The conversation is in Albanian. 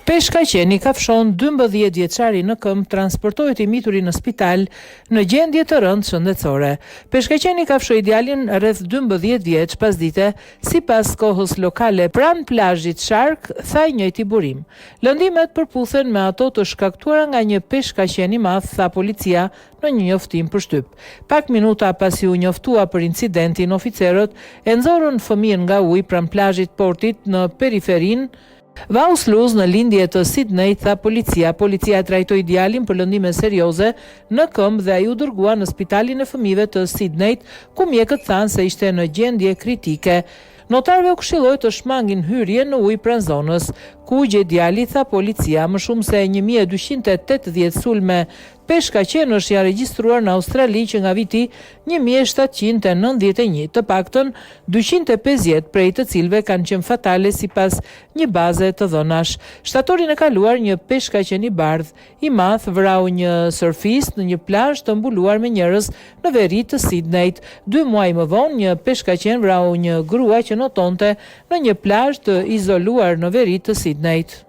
Peshkaqeni kafshon 12 vjeçari në këmbë transportohet i mituri në spital në gjendje të rëndë shëndetësore. Peshkaqeni kafshoi djalin rreth 12 vjeç pasdite, sipas kohës lokale pranë plazhit Shark, tha i njëjti burim. Lëndimet përputhen me ato të shkaktuara nga një peshkaqen i madh, tha policia në një njoftim për shtyp. Pak minuta pasi u njoftua për incidentin, oficerët e nxorën fëmijën nga uji pranë plazhit Portit në periferinë Vausluz në lindje të Sydney, tha policia. Policia trajtoi djalin për lëndime serioze në këmbë dhe ai u dërgua në spitalin e fëmijëve të Sydneyt, ku mjekët thanë se ishte në gjendje kritike. Notarëve u këshilloi të shmangin hyrje në ujë pranë zonës ku u gjet djali, tha policia. Më shumë se 1280 sulme peshkaqenësh janë regjistruar në Australi që nga viti 1791, të paktën 250 prej të cilëve kanë qenë fatale sipas një baze të dhënash. Shtatorin e kaluar, një peshkaqen i bardh i madh vrau një surfist në një plazh të mbuluar me njerëz në veri të Sydneyt. 2 muaj më vonë, një peshkaqen vrau një grua që notonte në një plazh të izoluar në veri të Sydneyt.